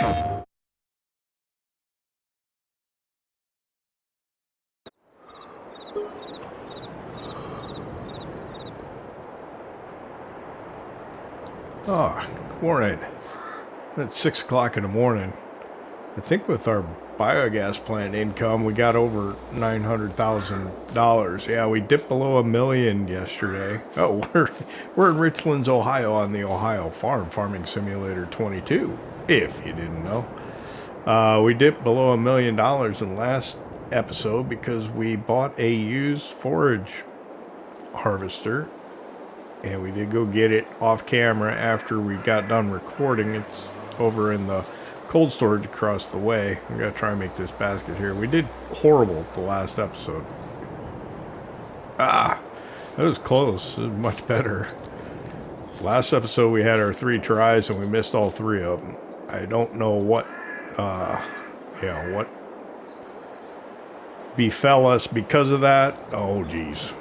Oh, morning. It's 6 o'clock in the morning. I think with our biogas plant income, we got over $900,000. Yeah, we dipped below $1 million yesterday. Oh, we're in Richlands, Ohio on the Ohio Farming Simulator 22, if you didn't know. We dipped below $1 million in the last episode because we bought a used forage harvester. And we did go get it off camera after we got done recording. It's over in the cold storage across the way. I'm going to try and make this basket here. We did horrible the last episode. That was close. It was much better. Last episode we had our 3 tries and we missed all 3 of them. I don't know what, what befell us because of that. Oh, geez.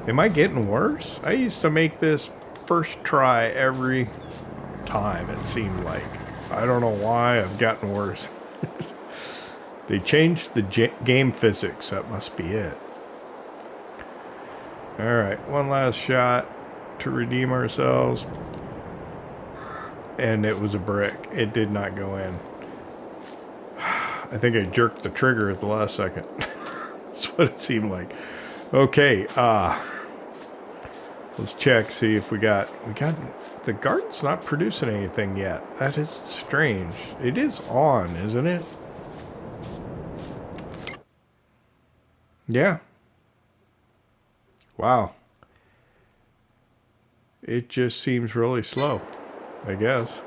Am I getting worse? I used to make this first try every time, it seemed like. I don't know why I've gotten worse. They changed the game physics. That must be it. Alright, one last shot to redeem ourselves. And it was a brick. It did not go in. I think I jerked the trigger at the last second. That's what it seemed like. Okay, let's check, see if we got, the garden's not producing anything yet. That is strange. It is on, isn't it? Yeah. Wow. It just seems really slow, I guess.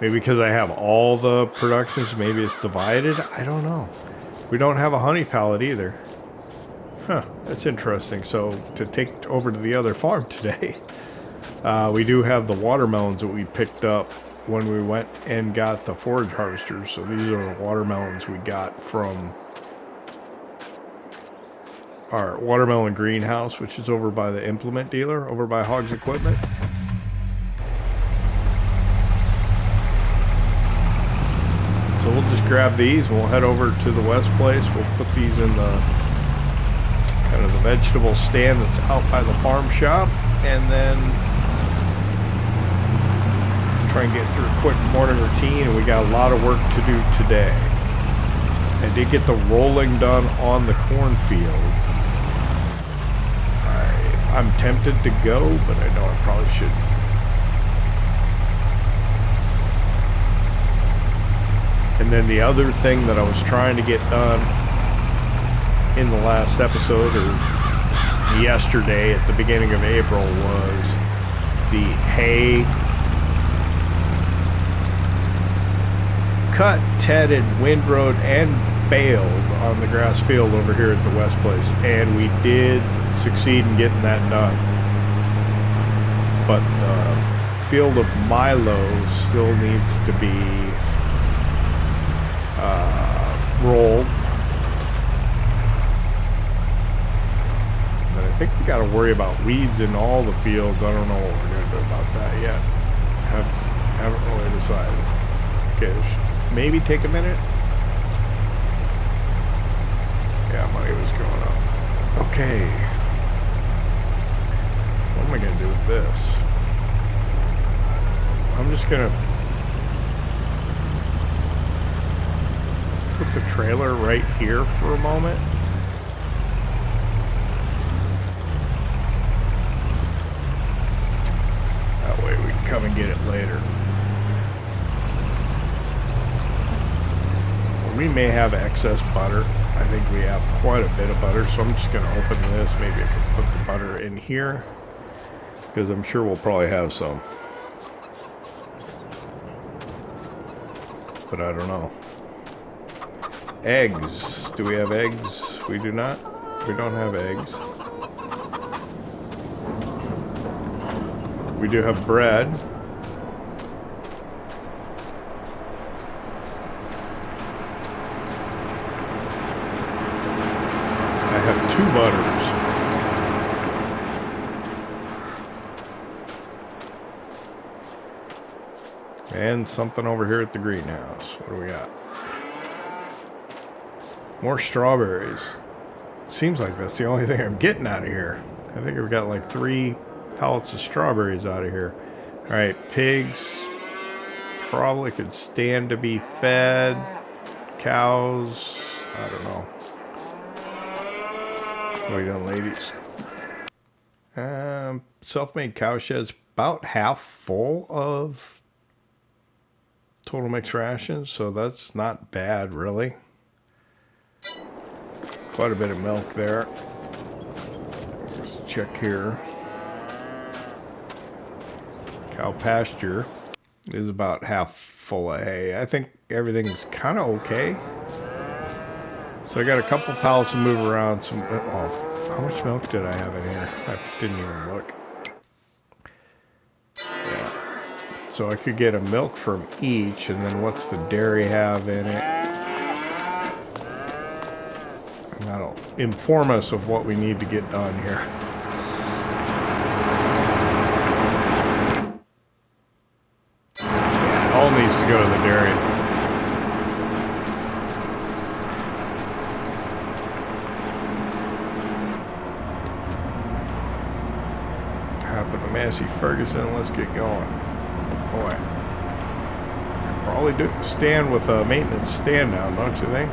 Maybe because I have all the productions, maybe it's divided. I don't know. We don't have a honey pallet either. Huh, that's interesting. So to take over to the other farm today, we do have the watermelons that we picked up when we went and got the forage harvesters. So these are the watermelons we got from our watermelon greenhouse, which is over by the implement dealer, over by Hogs Equipment. So we'll just grab these and we'll head over to the west place. We'll put these in the kind of the vegetable stand that's out by the farm shop, and then try and get through a quick morning routine. And we got a lot of work to do today. I did get the rolling done on the cornfield. I'm tempted to go, but I know I probably shouldn't. And then the other thing that I was trying to get done in the last episode, or yesterday at the beginning of April, was the hay cut, tedded, windrowed, and baled on the grass field over here at the West Place. And we did succeed in getting that done. But the field of Milo still needs to be rolled. But I think we got to worry about weeds in all the fields. I don't know what we're going to do about that yet. Haven't really decided. Okay, maybe take a minute. Yeah, money was going up. Okay. What am I going to do with this? I'm just going to put the trailer right here for a moment. That way we can come and get it later. Well, we may have excess butter. I think we have quite a bit of butter, so I'm just going to open this. Maybe I can put the butter in here, because I'm sure we'll probably have some. But I don't know. Eggs. Do we have eggs? We do not. We don't have eggs. We do have bread. I have 2 butters. And something over here at the greenhouse. What do we got? More strawberries. Seems like that's the only thing I'm getting out of here. I think I've got like 3 pallets of strawberries out of here. Alright, pigs probably could stand to be fed. Cows, I don't know. What are we doing, ladies? Selfmade cow shed's about half full of total mixed rations, so that's not bad, really. Quite a bit of milk there. Let's check here. Cow pasture is about half full of hay. I think everything's kind of okay. So I got a couple pallets to move around. How much milk did I have in here? I didn't even look. Yeah. So I could get a milk from each, and then what's the dairy have in it? And that'll inform us of what we need to get done here. Yeah, it all needs to go to the dairy. Massey Ferguson, let's get going. Boy, could probably stand with a maintenance stand down, don't you think?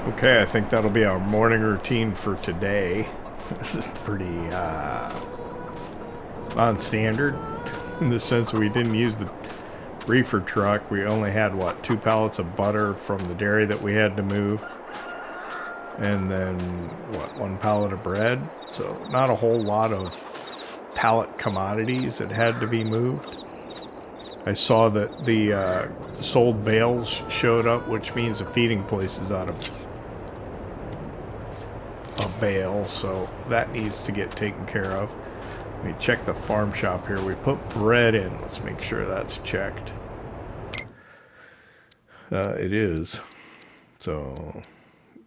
Okay, I think that'll be our morning routine for today. This is pretty non-standard in the sense we didn't use the reefer truck. We only had, what, 2 pallets of butter from the dairy that we had to move. And then, what, 1 pallet of bread. So not a whole lot of pallet commodities that had to be moved. I saw that the sold bales showed up, which means the feeding place is out of a bale, so that needs to get taken care of. Let me check the farm shop here. We put bread in. Let's make sure that's checked. It is. So,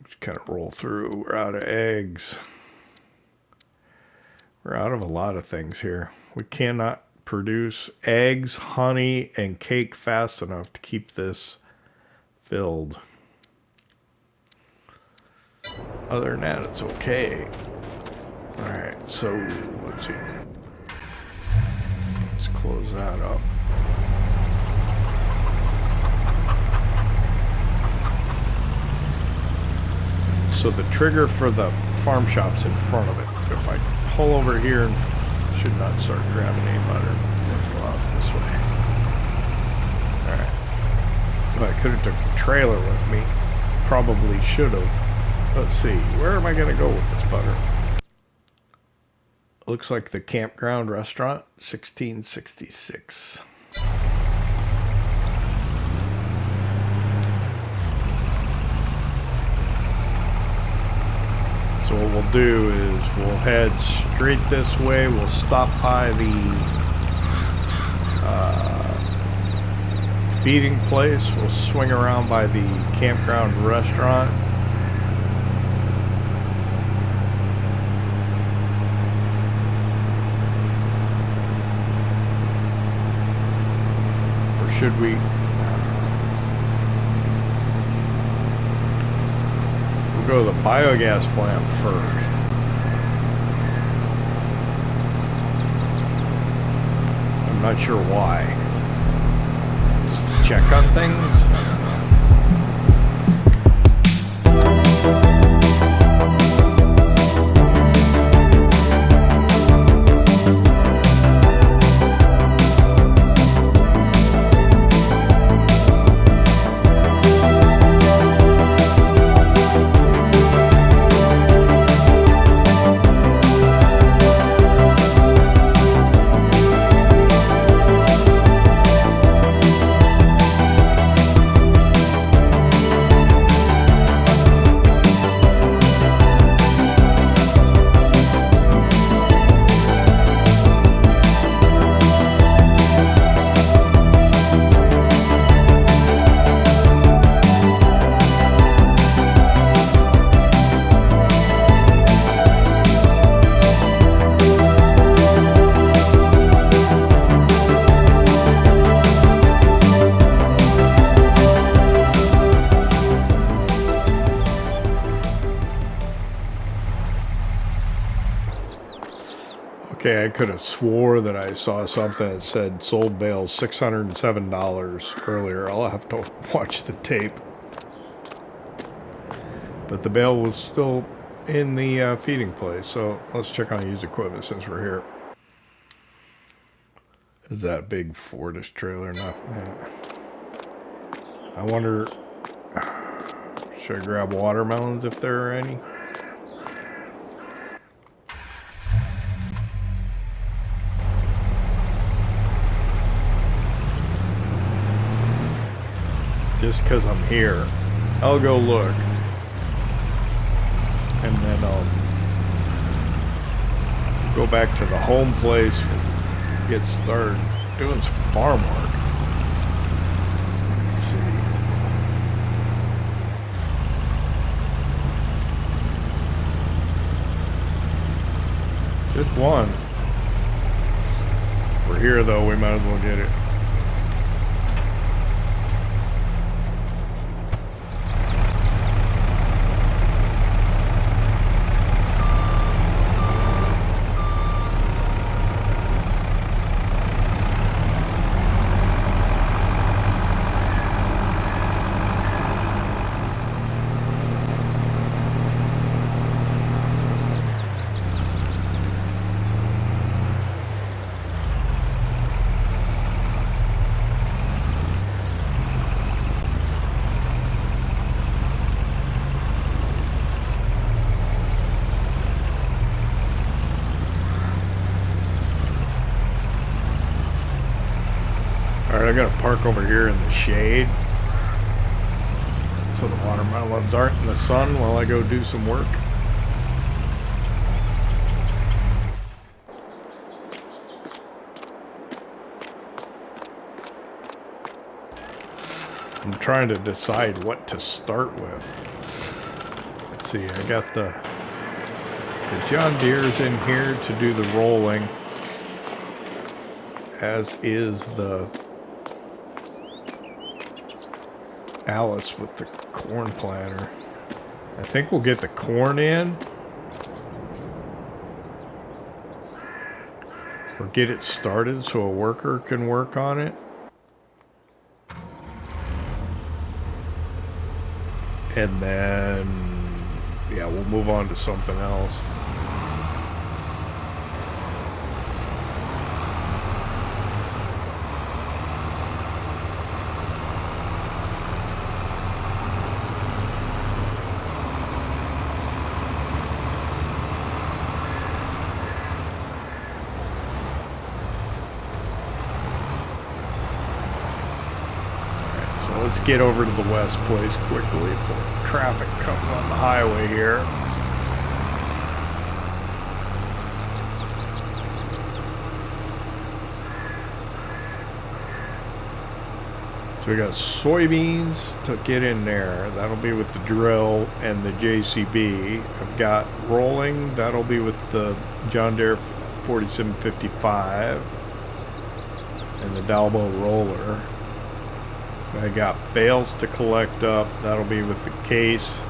just kind of roll through. We're out of eggs. We're out of a lot of things here. We cannot produce eggs, honey, and cake fast enough to keep this filled. Other than that, it's okay. Alright, so let's see. Let's close that up. So the trigger for the farm shop's in front of it. If I pull over here, and should not start grabbing any butter. Let's go out this way. Alright. Well, I could have took the trailer with me. Probably should have. Let's see. Where am I going to go with this butter? Looks like the campground restaurant, 1666. So what we'll do is we'll head straight this way. We'll stop by the feeding place. We'll swing around by the campground restaurant. Or should we? We'll go to the biogas plant first. I'm not sure why. Just to check on things. Okay, I could have swore that I saw something that said sold bales $607 earlier. I'll have to watch the tape. But the bale was still in the feeding place, so let's check on used equipment since we're here. Is that big Fordish trailer? Nothing. I wonder, should I grab watermelons if there are any? Just because I'm here, I'll go look, and then I'll go back to the home place and get started doing some farm work. Let's see. Just one. We're here though, we might as well get it. I'm gonna park over here in the shade so the watermelons aren't in the sun while I go do some work. I'm trying to decide what to start with. Let's see, I got the John Deere's in here to do the rolling, as is the Alice with the corn planter. I think we'll get the corn in, or get it started so a worker can work on it. And then, yeah, we'll move on to something else. Let's get over to the west place quickly before traffic comes on the highway here. So we got soybeans to get in there. That'll be with the drill and the JCB. I've got rolling. That'll be with the John Deere 4755 and the Dalbo roller. I got bales to collect up. That'll be with the case.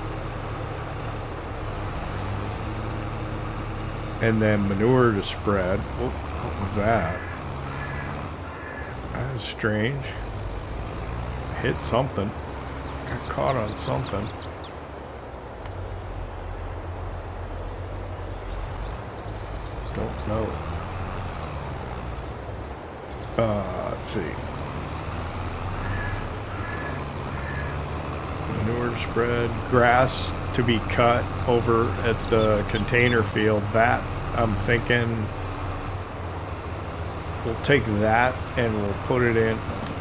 And then manure to spread. Oh, what was that? That was strange. Hit something. Got caught on something. Don't know. Let's see. Manure spread, grass to be cut over at the container field. That, I'm thinking, we'll take that and we'll put it in.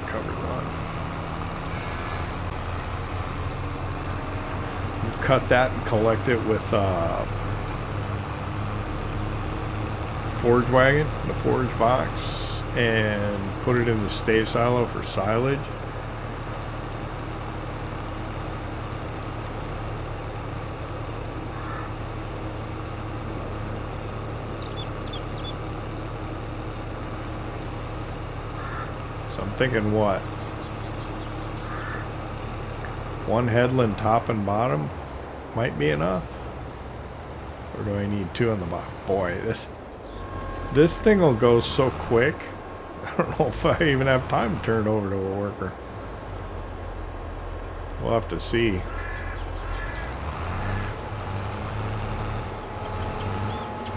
Covered one. We'll cut that and collect it with forage wagon, the forage box, and put it in the stave silo for silage. Thinking what? One headland top and bottom might be enough, or do I need two on the bottom? Boy, this thing will go so quick. I don't know if I even have time to turn it over to a worker. We'll have to see.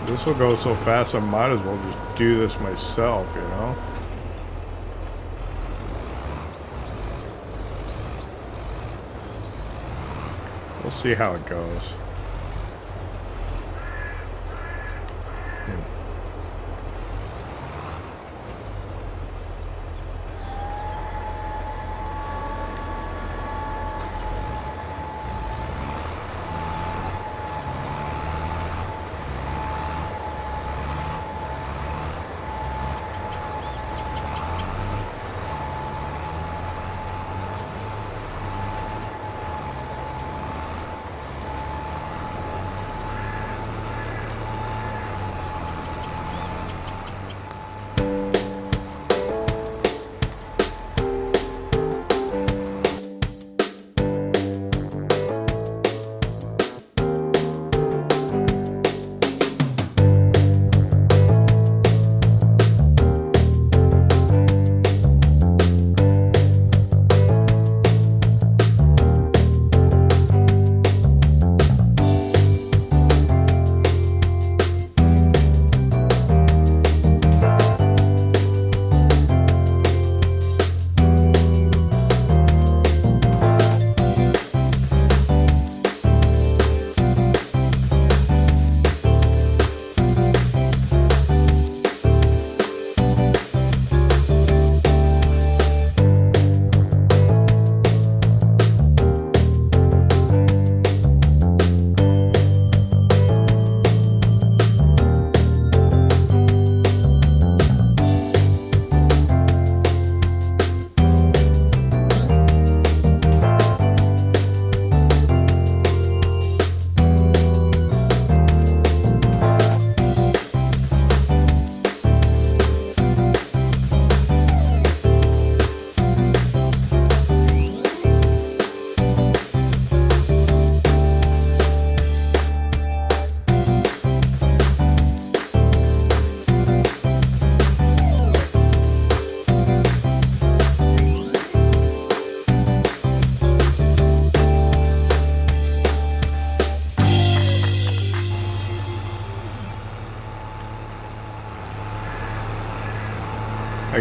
This will go so fast I might as well just do this myself, you know. We'll see how it goes.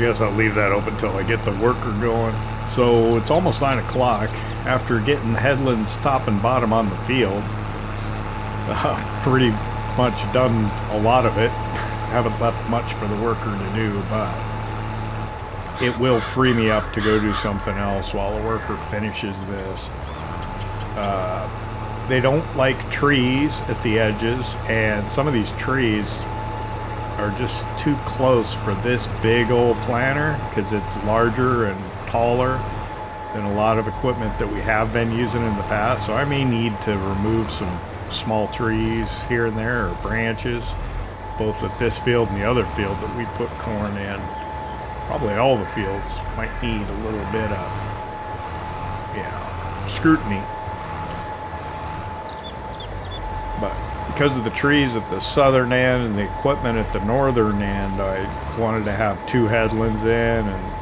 guess I'll leave that open until I get the worker going. So it's almost 9 o'clock. After getting the headlands top and bottom on the field, pretty much done a lot of it. Haven't left much for the worker to do, but it will free me up to go do something else while the worker finishes this. They don't like trees at the edges, and some of these trees are just too close for this big old planter because it's larger and taller than a lot of equipment that we have been using in the past. So I may need to remove some small trees here and there, or branches, both at this field and the other field that we put corn in. Probably all the fields might need a little bit of, scrutiny. But because of the trees at the southern end and the equipment at the northern end, I wanted to have 2 headlands in, and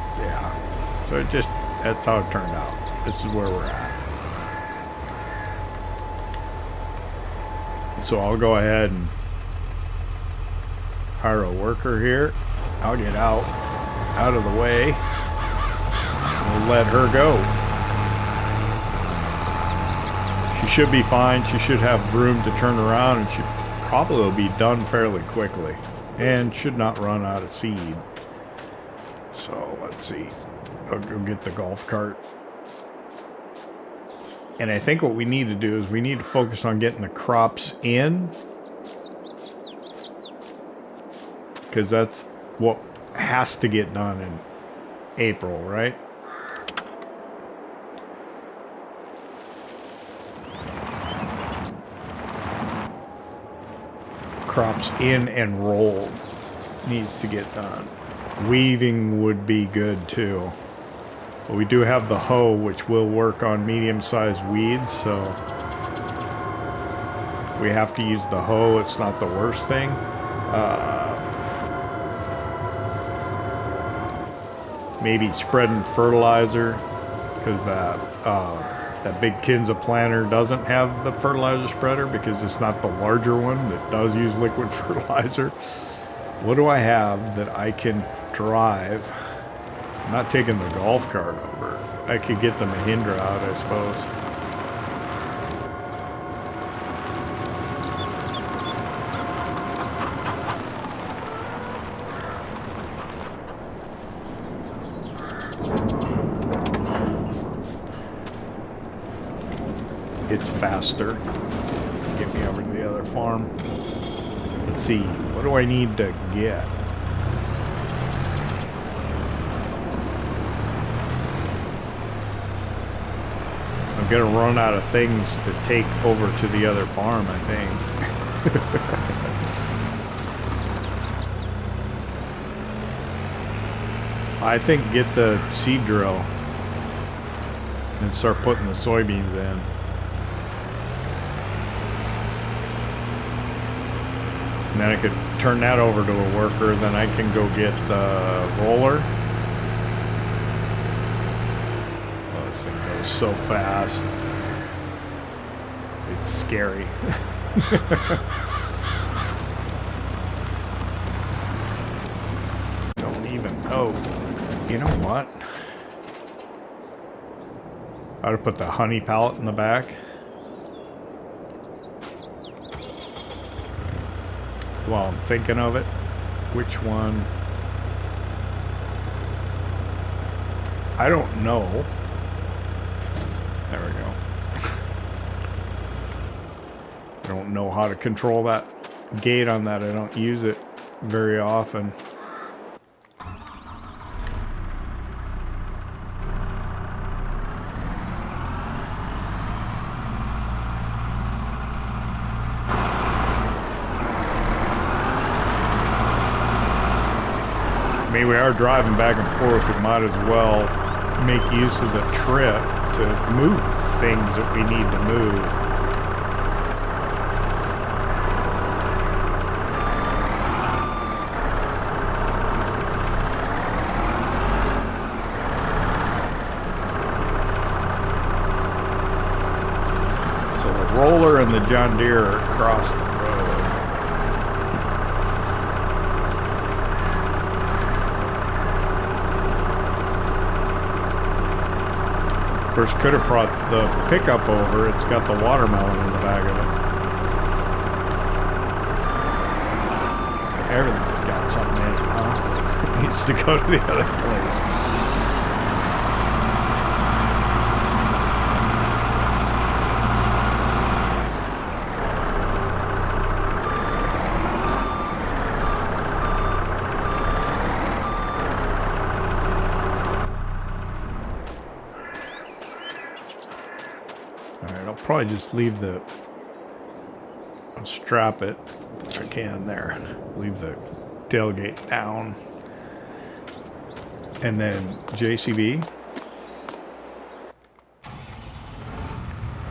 so it just, that's how it turned out. This is where we're at. So I'll go ahead and hire a worker here. I'll get out of the way. We'll let her go. She should be fine. She should have room to turn around, and she probably will be done fairly quickly, and should not run out of seed. So let's see. I'll go get the golf cart. And I think what we need to do is we need to focus on getting the crops in, because that's what has to get done in April, right? Crops in and rolled needs to get done. Weeding would be good too. But we do have the hoe, which will work on medium-sized weeds, so if we have to use the hoe, it's not the worst thing. Maybe spreading fertilizer, because that big Kinza planter doesn't have the fertilizer spreader because it's not the larger one that does use liquid fertilizer. What do I have that I can drive? I'm not taking the golf cart over. I could get the Mahindra out, I suppose. It's faster. Get me over to the other farm. Let's see. What do I need to get? I'm gonna run out of things to take over to the other farm, I think. I think get the seed drill and start putting the soybeans in. And then I could turn that over to a worker, then I can go get the roller. Oh, this thing goes so fast. It's scary. Don't even know. You know what? I ought to put the honey pallet in the back. While I'm thinking of it, which one? I don't know. There we go. I don't know how to control that gate on that. I don't use it very often. We are driving back and forth. We might as well make use of the trip to move things that we need to move. So the roller and the John Deere are across the road. course, could have brought the pickup over. It's got the watermelon in the back of it. Everything's got something in it, huh? It needs to go to the other place. Probably just leave the, I'll strap it if I can there, leave the tailgate down, and then JCB,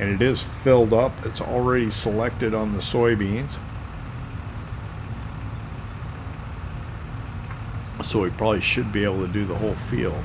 and it is filled up. It's already selected on the soybeans, so we probably should be able to do the whole field.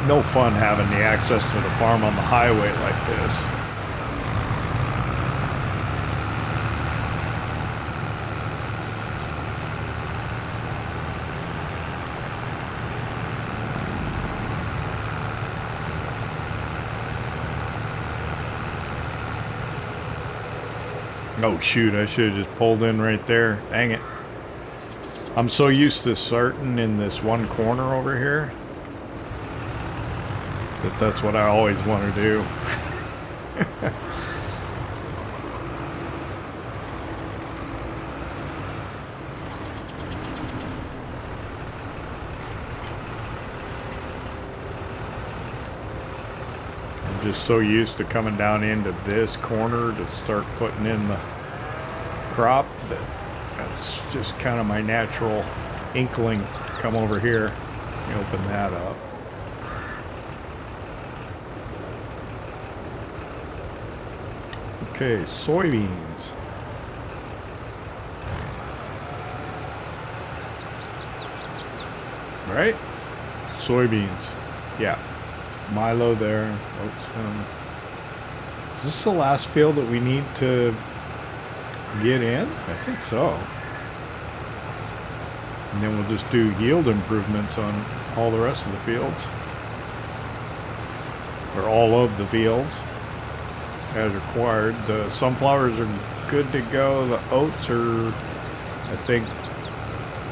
No fun having the access to the farm on the highway like this. Oh shoot, I should have just pulled in right there. Dang it. I'm so used to starting in this one corner over here that's what I always want to do. I'm just so used to coming down into this corner to start putting in the crop that's just kind of my natural inkling to come over here. Let me open that up. Okay, soybeans. Right? Soybeans. Yeah. Milo there. Is this the last field that we need to get in? I think so. And then we'll just do yield improvements on all the rest of the fields. Or all of the fields. As required. The sunflowers are good to go. The oats are, I think,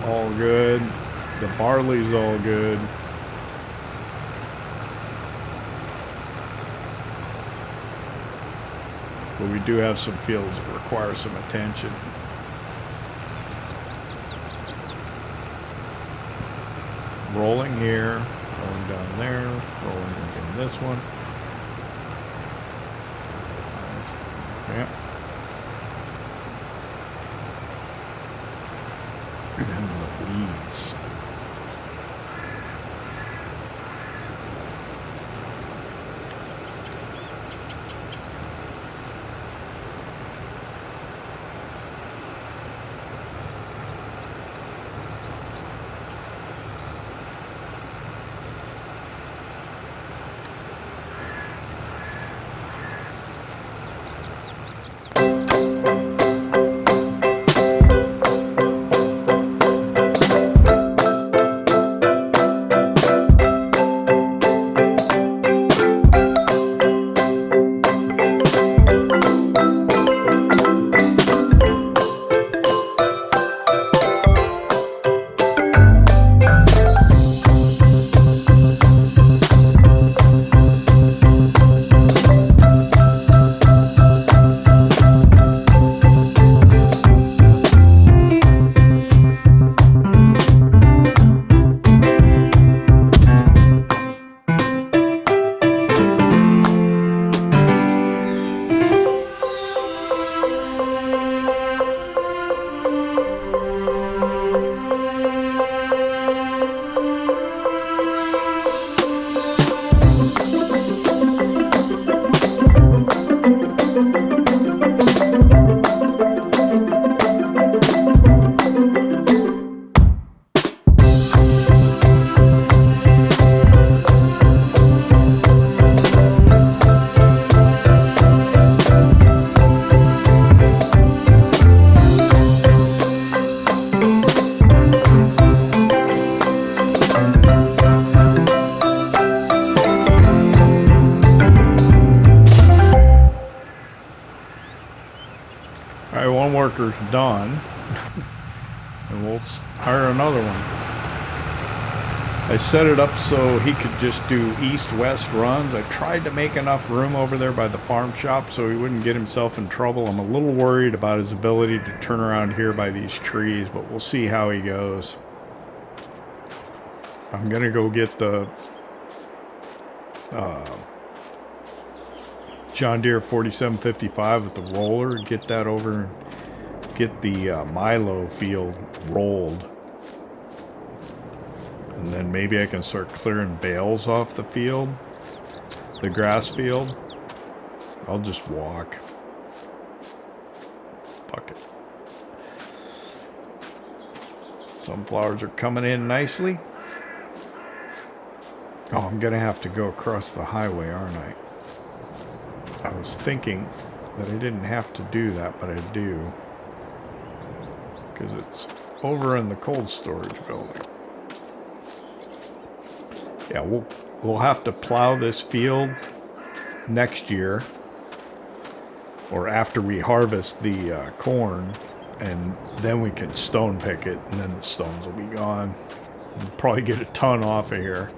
all good. The barley's all good. But we do have some fields that require some attention. Rolling here, rolling down there, rolling in this one. Yep. And then the weeds. Alright, one worker's done. And we'll hire another one. I set it up so he could just do east-west runs. I tried to make enough room over there by the farm shop so he wouldn't get himself in trouble. I'm a little worried about his ability to turn around here by these trees, but we'll see how he goes. I'm gonna go get the John Deere 4755 with the roller, get that over and get the Milo field rolled. And then maybe I can start clearing bales off the field, the grass field. I'll just walk. Fuck it. Sunflowers are coming in nicely. Oh, I'm gonna have to go across the highway, aren't I? I was thinking that I didn't have to do that, but I do. Because it's over in the cold storage building. Yeah, we'll have to plow this field next year, or after we harvest the corn, and then we can stone pick it, and then the stones will be gone. We'll probably get a ton off of here.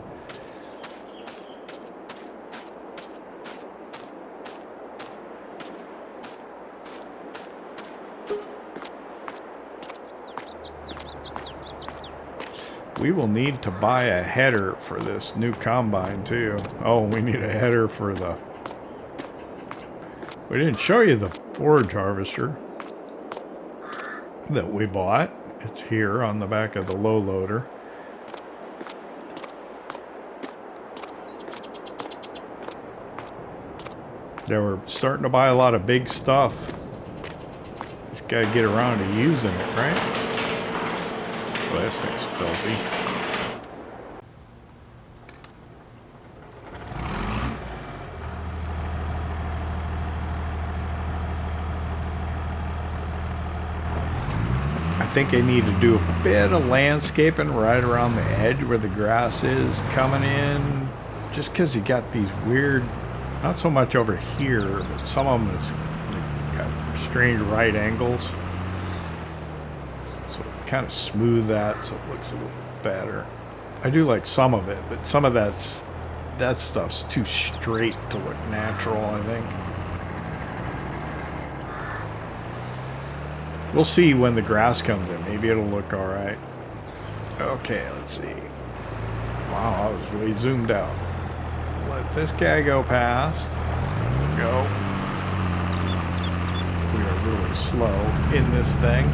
We will need to buy a header for this new combine too. Oh, we need a header for the... We didn't show you the forage harvester that we bought. It's here on the back of the low loader. They were starting to buy a lot of big stuff. Just gotta get around to using it, right? Well, this thing's filthy. I think I need to do a bit of landscaping right around the edge where the grass is coming in. Just because you got these weird, not so much over here, but some of them is got strange right angles. Kind of smooth that so it looks a little better. I do like some of it, but some of that stuff's too straight to look natural, I think. We'll see when the grass comes in. Maybe it'll look all right. Okay, let's see. Wow, I was way zoomed out. Let this guy go past. There we go. We are really slow in this thing.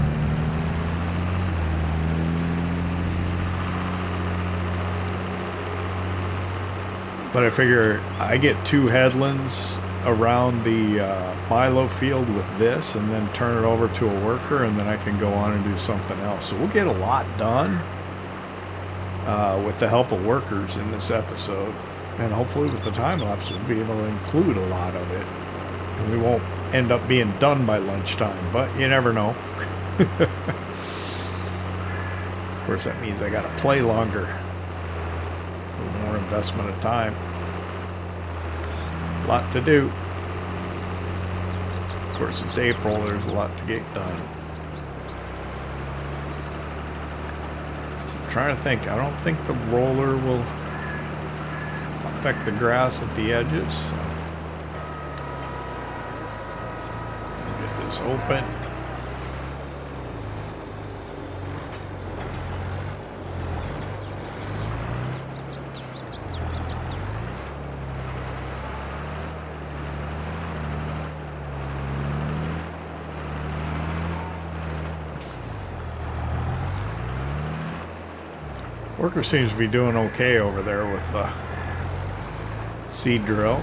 But I figure I get 2 headlands around the Milo field with this and then turn it over to a worker, and then I can go on and do something else. So we'll get a lot done with the help of workers in this episode. And hopefully with the time lapse we'll be able to include a lot of it. And we won't end up being done by lunchtime, but you never know. Of course that means I gotta play longer. More investment of time. A lot to do. Of course, it's April, there's a lot to get done. So I'm trying to think. I don't think the roller will affect the grass at the edges. Get this open. Worker seems to be doing okay over there with the seed drill.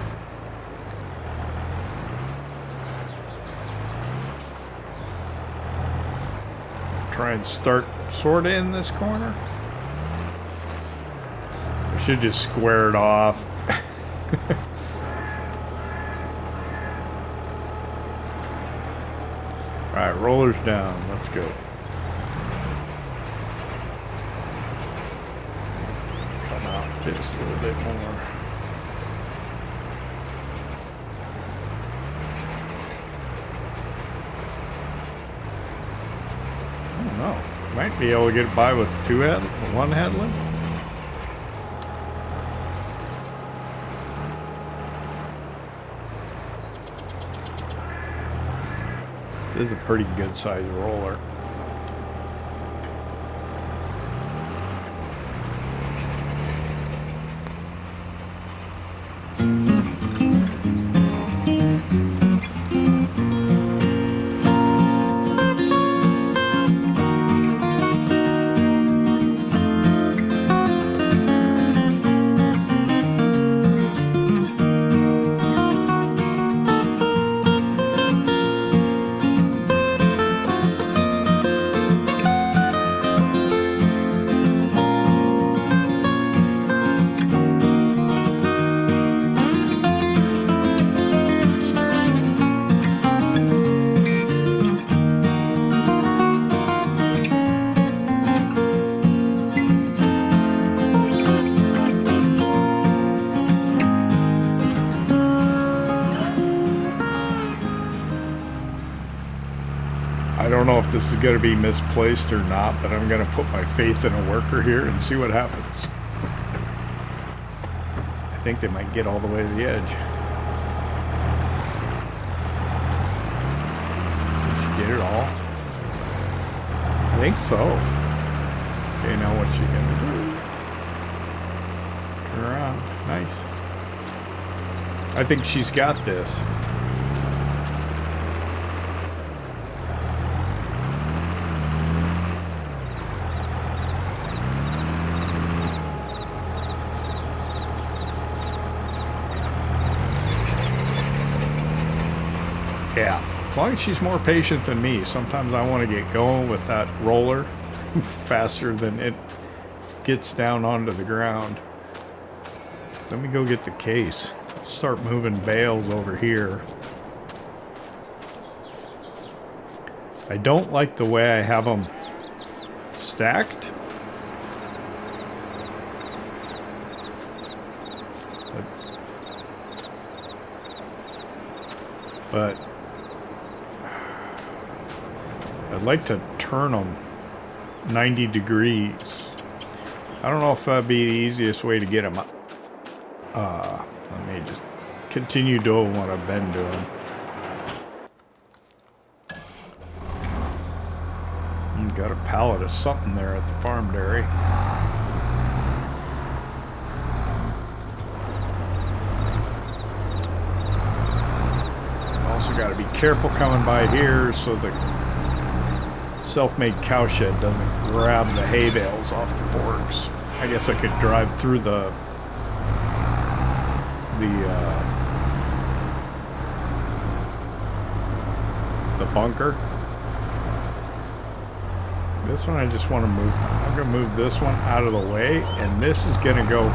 Try and start sort of in this corner. I should just square it off. Alright, rollers down. Let's go. Just a little bit more. I don't know. Might be able to get by with one headland. This is a pretty good sized roller. I don't know if this is going to be misplaced or not, but I'm going to put my faith in a worker here and see what happens. I think they might get all the way to the edge. Did she get it all? I think so. Okay, now what's she going to do? Turn around. Nice. I think she's got this. Yeah, as long as she's more patient than me. Sometimes I want to get going with that roller faster than it gets down onto the ground. Let me go get the case. Start moving bales over here. I don't like the way I have them stacked. But I'd like to turn them 90 degrees. I don't know if that'd be the easiest way to get them. Let me just continue doing what I've been doing. Got a pallet of something there at the farm dairy. Also got to be careful coming by here so the Selfmade CowShed doesn't grab the hay bales off the forks. I guess I could drive through the bunker. This one I just want to move. I'm going to move this one out of the way, and this is going to go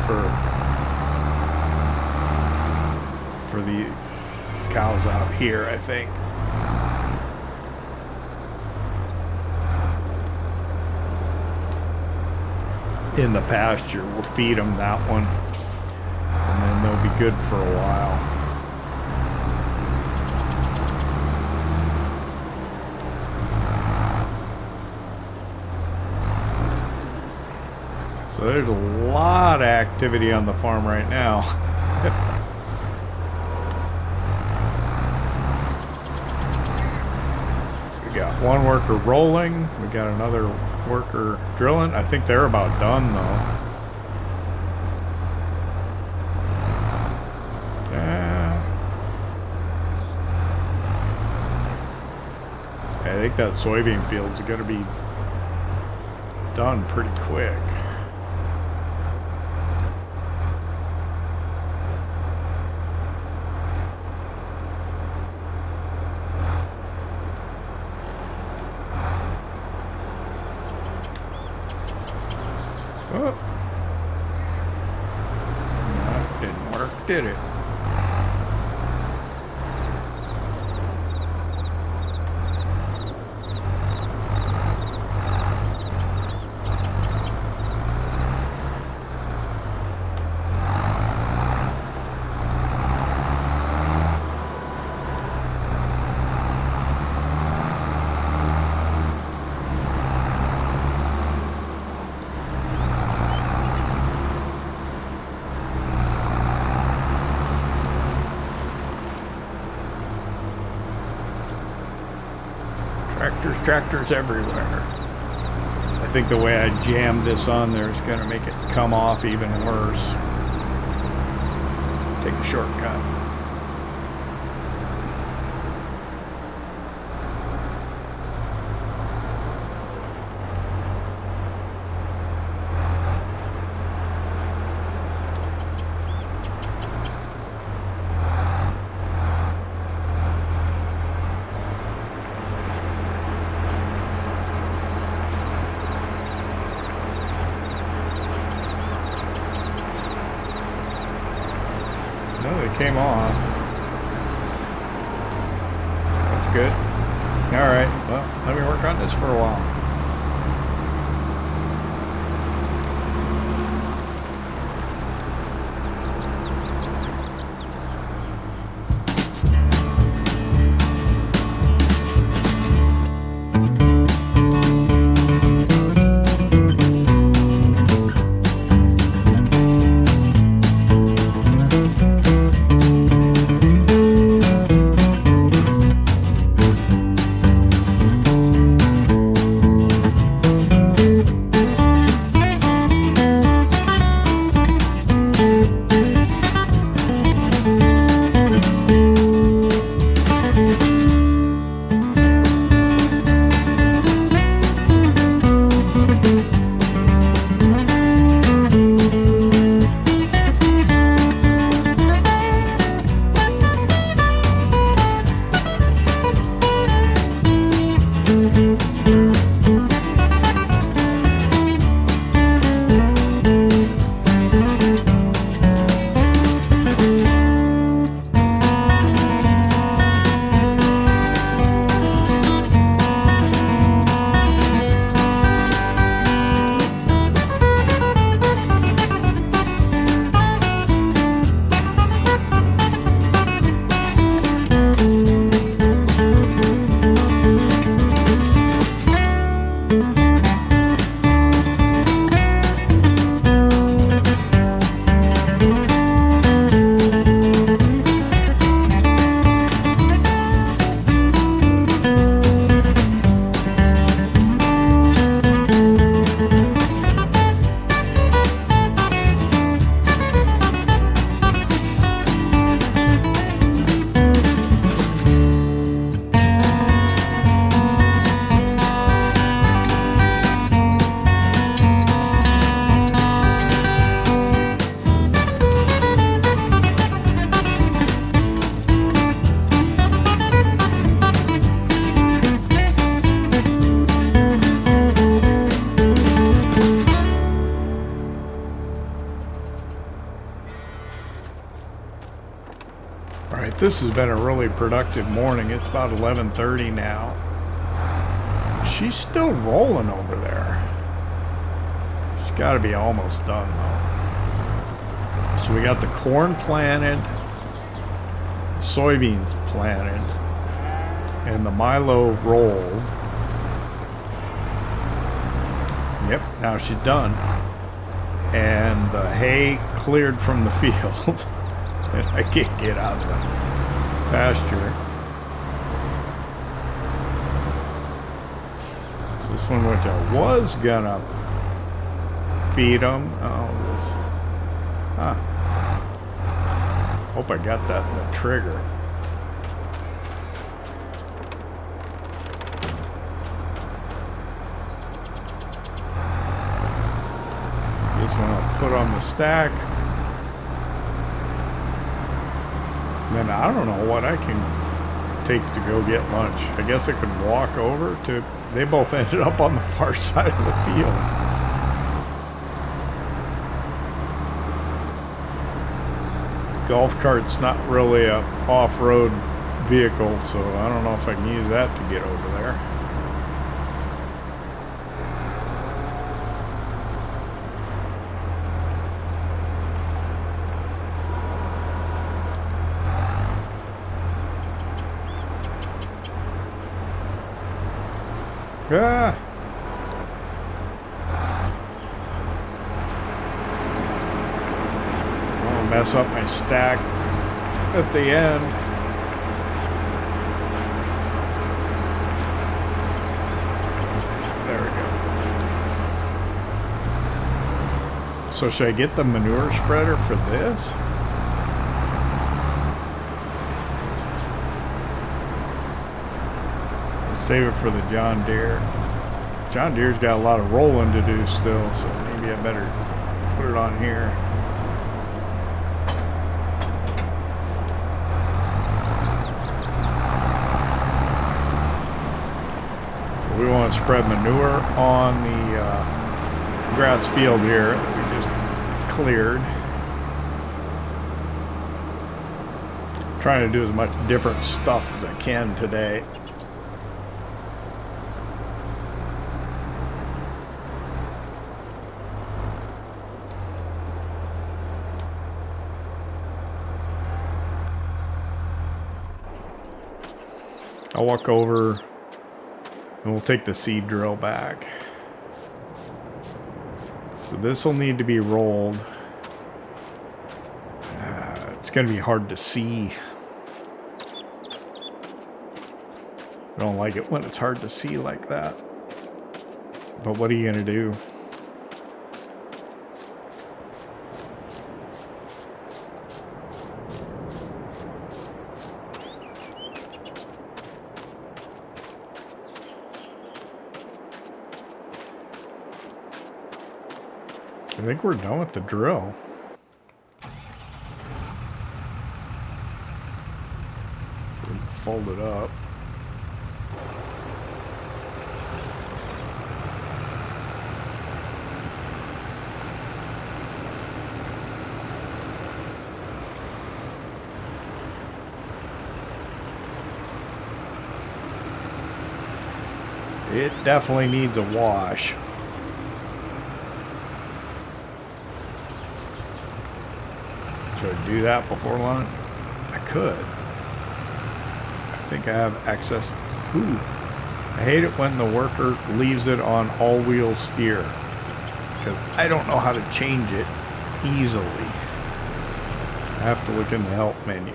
for the cows out here, I think. In the pasture, we'll feed them that one, and then they'll be good for a while. So there's a lot of activity on the farm right now. We got one worker rolling. We got another worker drilling. I think they're about done though. I think that soybean field's going to be done pretty quick. Oh. That didn't work, did it? Tractors everywhere. I think the way I jammed this on there is going to make it come off even worse. Take a shortcut. Came off. That's good. All right, well, let me work on this for a while. This has been a really productive morning. It's about 11:30 now. She's still rolling over there. She's got to be almost done though. So we got the corn planted, soybeans planted, and the milo rolled. Yep, now she's done. And the hay cleared from the field. And I can't get out of the pasture. This one, which I was gonna feed them. Oh, this. Huh. Hope I got that in the trigger. This one I'll put on the stack. Then I don't know what I can take to go get lunch. I guess I could walk over to... They both ended up on the far side of the field. Golf cart's not really a off-road vehicle, so I don't know if I can use that to get over there. Ah. I'll mess up my stack at the end. So should I get the manure spreader for this? Save it for the John Deere. John Deere's got a lot of rolling to do still, so maybe I better put it on here. So we want to spread manure on the grass field here that we just cleared. Trying to do as much different stuff as I can today. I'll walk over and we'll take the seed drill back. So this will need to be rolled. It's going to be hard to see. I don't like it when it's hard to see like that. But what are you going to do? I think we're done with the drill. Fold it up. It definitely needs a wash. Should I do that before lunch? I could. I think I have access. Ooh. I hate it when the worker leaves it on all-wheel steer, because I don't know how to change it easily. I have to look in the help menu,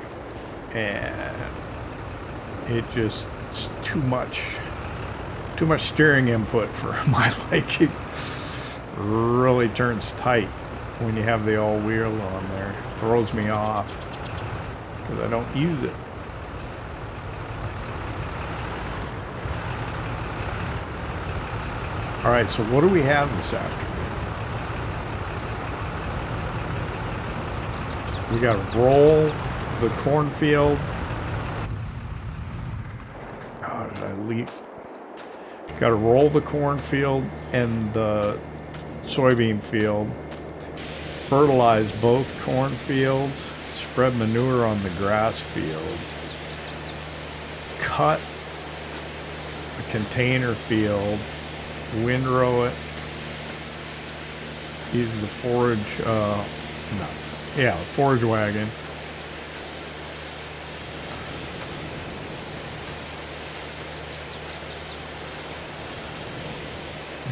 and it's too much steering input for my liking. Really turns tight when you have the all-wheel on there. It throws me off because I don't use it. Alright, so what do we have this afternoon? We got to roll the cornfield. Oh, did I leave? Got to roll the cornfield and the soybean field. Fertilize both cornfields. Spread manure on the grass fields. Cut a container field. Windrow it. Use the forage wagon.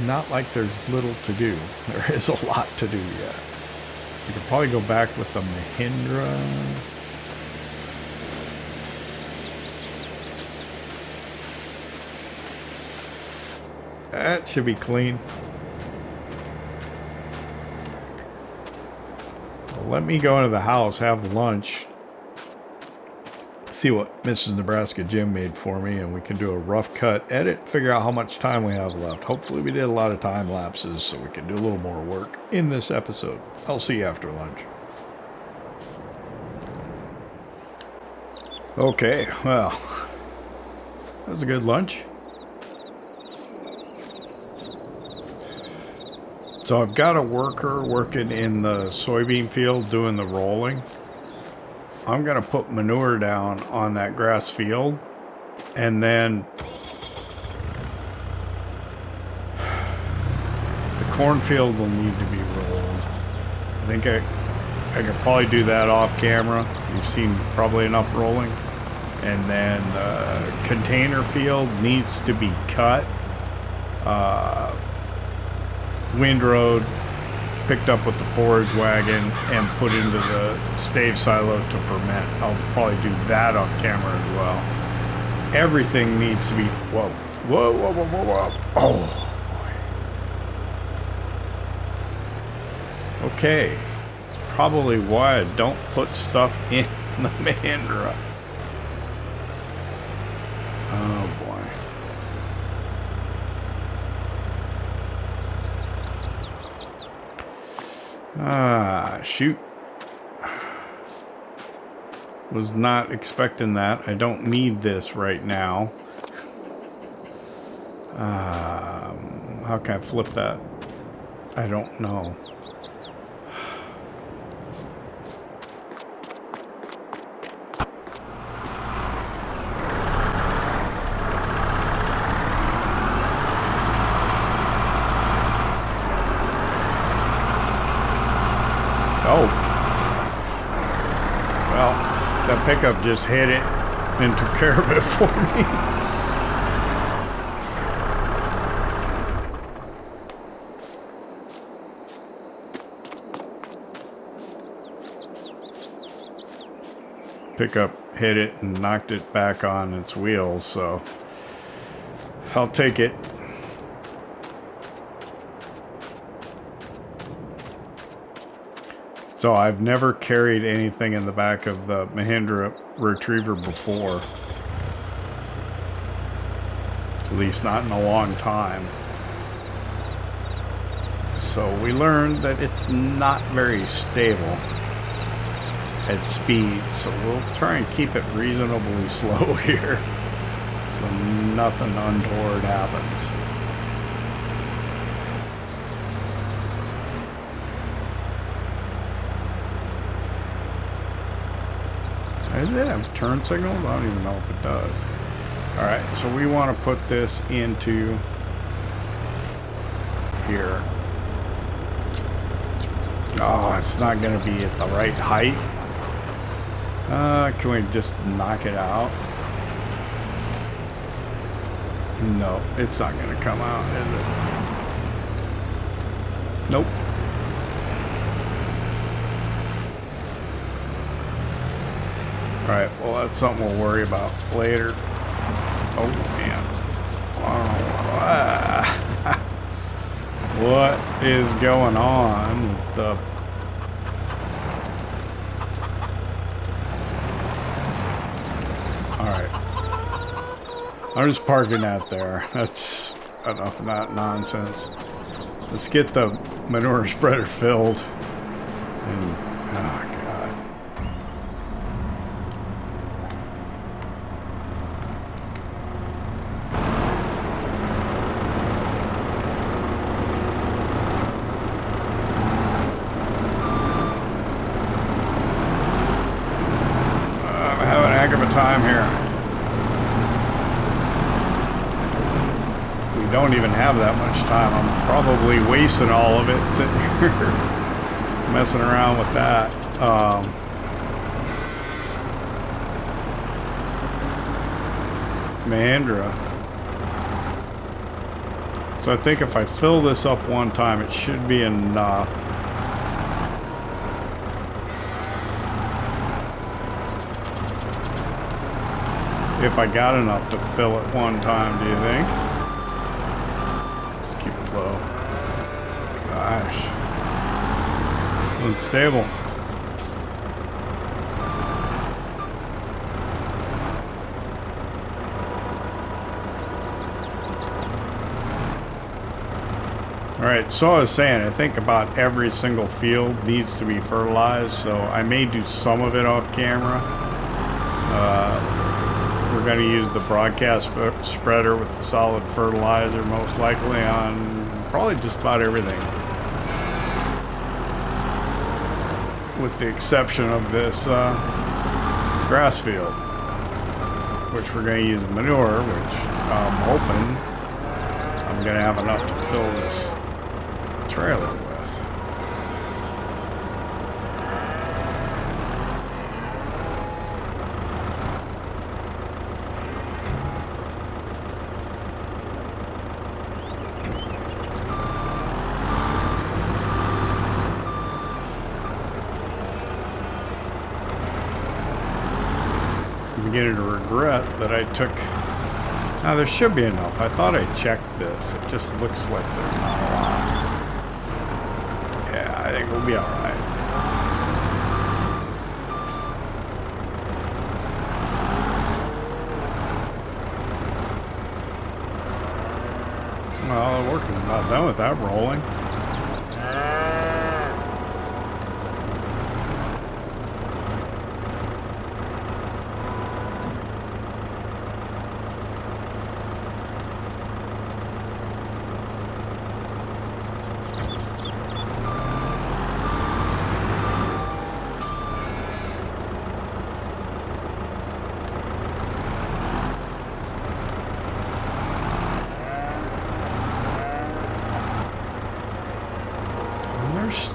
Not like there's little to do. There is a lot to do yet. You could probably go back with the Mahindra. That should be clean. Well, let me go into the house, have lunch, see what Mrs. Nebraska Jim made for me, and we can do a rough cut edit, figure out how much time we have left. Hopefully we did a lot of time lapses so we can do a little more work in this episode. I'll see you after lunch. Okay, well, that was a good lunch. So I've got a worker working in the soybean field doing the rolling. I'm going to put manure down on that grass field, and then the cornfield will need to be rolled. I think I can probably do that off camera. You've seen probably enough rolling. And then the container field needs to be cut, windrowed, picked up with the forage wagon, and put into the stave silo to ferment. I'll probably do that on camera as well. Everything needs to be, whoa. Oh, boy. Okay. It's probably why I don't put stuff in the Manure. Oh boy. Ah, shoot. Was not expecting that. I don't need this right now. How can I flip that? I don't know. Oh. Well, that pickup just hit it and took care of it for me. Pickup hit it and knocked it back on its wheels, so I'll take it. So I've never carried anything in the back of the Mahindra Retriever before. At least not in a long time. So we learned that it's not very stable at speed, so we'll try and keep it reasonably slow here so nothing untoward happens. Does it have turn signals? I don't even know if it does. Alright, so we want to put this into here. Oh, it's not going to be at the right height. Can we just knock it out? No, it's not going to come out, is it? Nope. Alright, well that's something we'll worry about later. Oh, man. Oh, what is going on with the... Alright. I'm just parking that there. That's enough of that nonsense. Let's get the manure spreader filled. And, oh, God. Time here. We don't even have that much time. I'm probably wasting all of it sitting here messing around with that. Mahindra. So I think if I fill this up one time, it should be enough. If I got enough to fill it one time, do you think? Let's keep it low. Gosh. Unstable. Alright, so I was saying, I think about every single field needs to be fertilized, so I may do some of it off camera. We're going to use the broadcast spreader with the solid fertilizer most likely on probably just about everything. With the exception of this grass field, which we're going to use manure, which I'm hoping I'm going to have enough to fill this trailer with. Beginning to regret that I took... Now there should be enough. I thought I checked this. It just looks like there's not a lot. Yeah, think we'll be alright. Well, the work is about done with that rolling.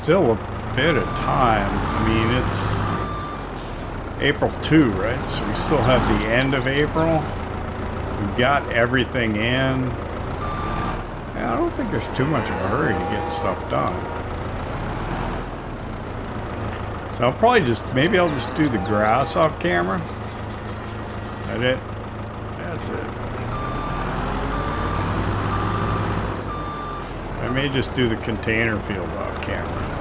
Still a bit of time. I mean, it's April 2, right? So we still have the end of April. We've got everything in. Yeah, I don't think there's too much of a hurry to get stuff done. So I'll probably maybe I'll just do the grass off camera. That it? That's it. I may just do the container field off camera.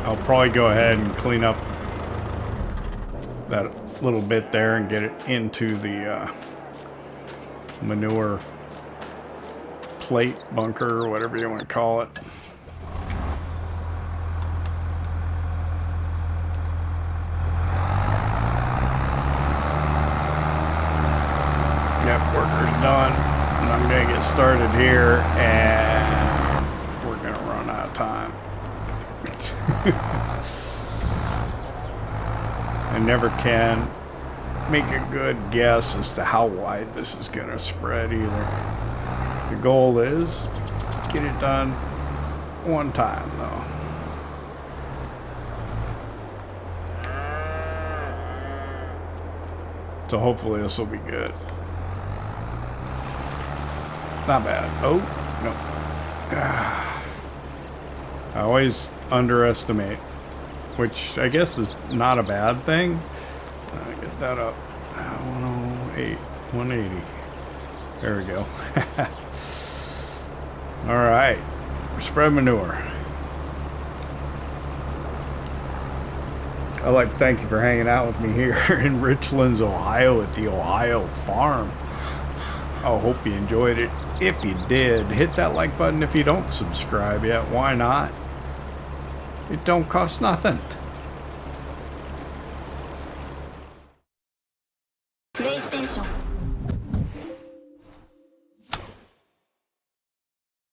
I'll probably go ahead and clean up that little bit there and get it into the manure plate bunker or whatever you want to call it. Yep, worker's done, and I'm gonna get started here, and we're gonna run out of time. I never can make a good guess as to how wide this is gonna spread either. The goal is to get it done one time though. So hopefully this will be good. Not bad. Oh, no. I always underestimate, which I guess is not a bad thing. Get that up. 108, 180. There we go. All right. Spread manure. I'd like to thank you for hanging out with me here in Richlands, Ohio at the Ohio Farm. I hope you enjoyed it. If you did, hit that like button. If you don't subscribe yet, why not? It don't cost nothing.